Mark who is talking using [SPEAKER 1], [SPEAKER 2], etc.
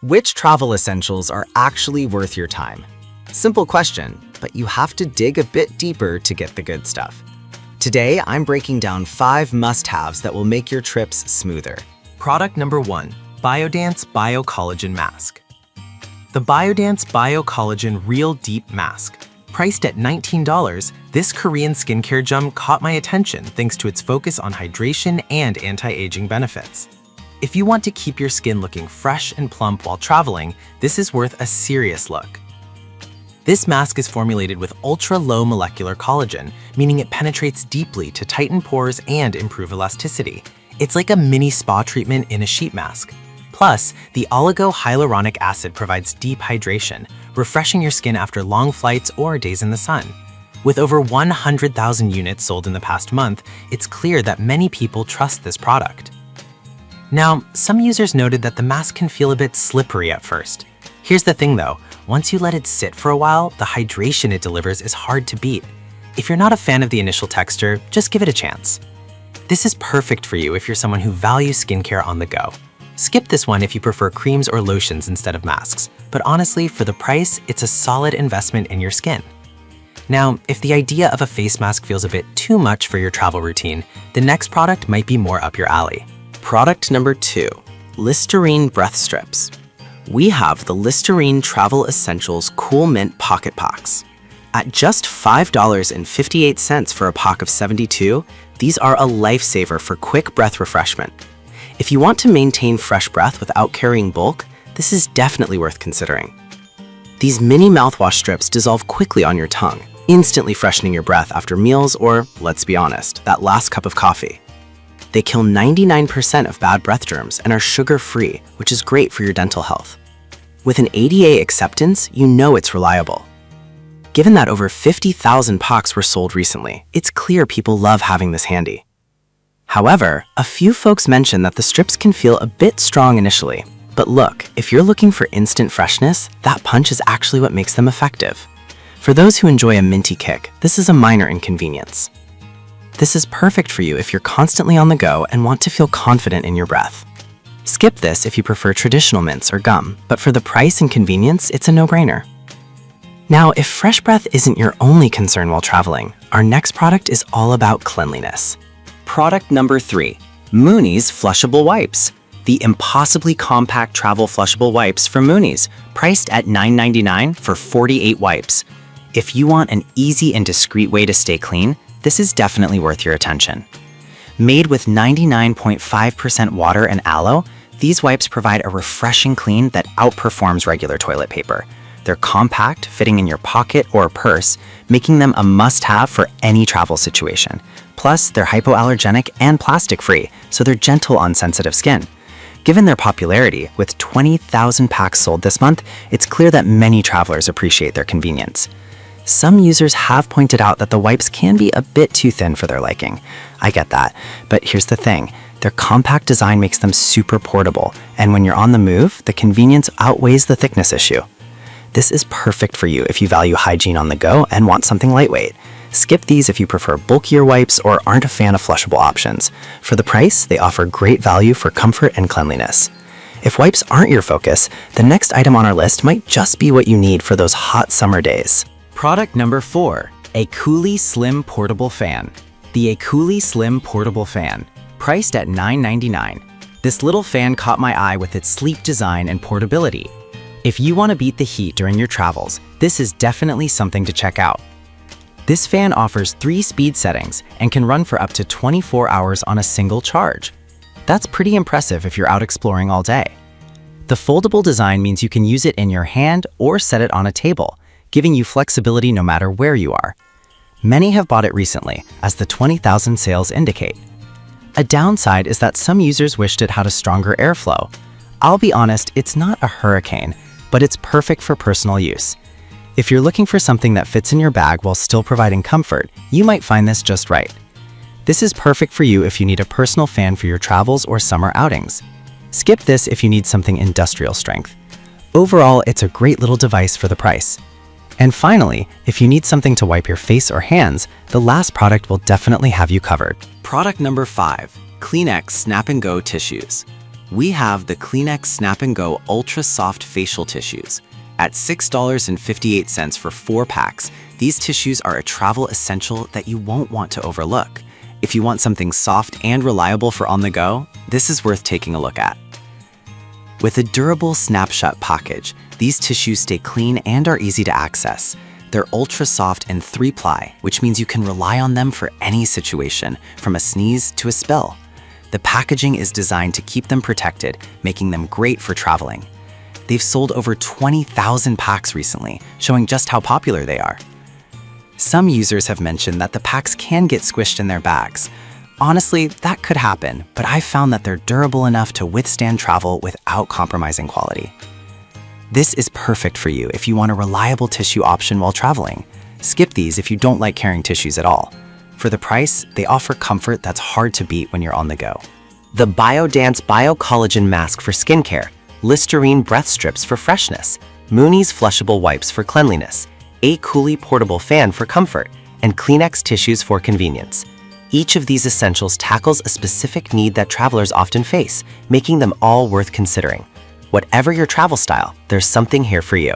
[SPEAKER 1] Which travel essentials are actually worth your time? Simple question, but you have to dig a bit deeper to get the good stuff. Today, I'm breaking down 5 must-haves that will make your trips smoother.
[SPEAKER 2] Product number 1, Biodance Bio-Collagen Mask. The Biodance Bio-Collagen Real Deep Mask. Priced at $19, this Korean skincare gem caught my attention thanks to its focus on hydration and anti-aging benefits. If you want to keep your skin looking fresh and plump while traveling, this is worth a serious look. This mask is formulated with ultra-low molecular collagen, meaning it penetrates deeply to tighten pores and improve elasticity. It's like a mini spa treatment in a sheet mask. Plus, the oligo-hyaluronic acid provides deep hydration, refreshing your skin after long flights or days in the sun. With over 100,000 units sold in the past month, it's clear that many people trust this product. Now, some users noted that the mask can feel a bit slippery at first. Here's the thing though, once you let it sit for a while, the hydration it delivers is hard to beat. If you're not a fan of the initial texture, just give it a chance. This is perfect for you if you're someone who values skincare on the go. Skip this one if you prefer creams or lotions instead of masks, but honestly, for the price, it's a solid investment in your skin. Now, if the idea of a face mask feels a bit too much for your travel routine, the next product might be more up your alley.
[SPEAKER 1] Product number 2, Listerine Breath Strips. We have the Listerine Travel Essentials Cool Mint Pocket Packs. At just $5.58 for a pack of 72, these are a lifesaver for quick breath refreshment. If you want to maintain fresh breath without carrying bulk, this is definitely worth considering. These mini mouthwash strips dissolve quickly on your tongue, instantly freshening your breath after meals or, let's be honest, that last cup of coffee. They kill 99% of bad breath germs and are sugar-free, which is great for your dental health. With an ADA acceptance, you know it's reliable. Given that over 50,000 packs were sold recently, it's clear people love having this handy. However, a few folks mention that the strips can feel a bit strong initially. But look, if you're looking for instant freshness, that punch is actually what makes them effective. For those who enjoy a minty kick, this is a minor inconvenience. This is perfect for you if you're constantly on the go and want to feel confident in your breath. Skip this if you prefer traditional mints or gum, but for the price and convenience, it's a no-brainer. Now, if fresh breath isn't your only concern while traveling, our next product is all about cleanliness. Product number 3, Mooney's Flushable Wipes. The impossibly compact travel flushable wipes from Mooney's, priced at $9.99 for 48 wipes. If you want an easy and discreet way to stay clean, this is definitely worth your attention. Made with 99.5% water and aloe, these wipes provide a refreshing clean that outperforms regular toilet paper. They're compact, fitting in your pocket or purse, making them a must-have for any travel situation. Plus, they're hypoallergenic and plastic-free, so they're gentle on sensitive skin. Given their popularity, with 20,000 packs sold this month, it's clear that many travelers appreciate their convenience. Some users have pointed out that the wipes can be a bit too thin for their liking. I get that, but here's the thing. Their compact design makes them super portable, and when you're on the move, the convenience outweighs the thickness issue. This is perfect for you if you value hygiene on the go and want something lightweight. Skip these if you prefer bulkier wipes or aren't a fan of flushable options. For the price, they offer great value for comfort and cleanliness. If wipes aren't your focus, the next item on our list might just be what you need for those hot summer days. Product number 4, Acooly Slim Portable Fan. The Acooly Slim Portable Fan, priced at $9.99. This little fan caught my eye with its sleek design and portability. If you want to beat the heat during your travels, this is definitely something to check out. This fan offers 3 speed settings and can run for up to 24 hours on a single charge. That's pretty impressive if you're out exploring all day. The foldable design means you can use it in your hand or set it on a table, giving you flexibility no matter where you are. Many have bought it recently, as the 20,000 sales indicate. A downside is that some users wished it had a stronger airflow. I'll be honest, it's not a hurricane, but it's perfect for personal use. If you're looking for something that fits in your bag while still providing comfort, you might find this just right. This is perfect for you if you need a personal fan for your travels or summer outings. Skip this if you need something industrial strength. Overall, it's a great little device for the price. And finally, if you need something to wipe your face or hands, the last product will definitely have you covered. Product number 5, Kleenex Snap and Go Tissues. We have the Kleenex Snap and Go Ultra Soft Facial Tissues. At $6.58 for 4 packs, these tissues are a travel essential that you won't want to overlook. If you want something soft and reliable for on the go, this is worth taking a look at. With a durable snapshot package, these tissues stay clean and are easy to access. They're ultra soft and 3-ply, which means you can rely on them for any situation, from a sneeze to a spill. The packaging is designed to keep them protected, making them great for traveling. They've sold over 20,000 packs recently, showing just how popular they are. Some users have mentioned that the packs can get squished in their bags. Honestly, that could happen, but I've found that they're durable enough to withstand travel without compromising quality. This is perfect for you if you want a reliable tissue option while traveling. Skip these if you don't like carrying tissues at all. For the price, they offer comfort that's hard to beat when you're on the go. The BioDance Bio-Collagen Mask for skincare, Listerine Breath Strips for freshness, Mooney's Flushable Wipes for cleanliness, A Coolie Portable Fan for comfort, and Kleenex Tissues for convenience. Each of these essentials tackles a specific need that travelers often face, making them all worth considering. Whatever your travel style, there's something here for you.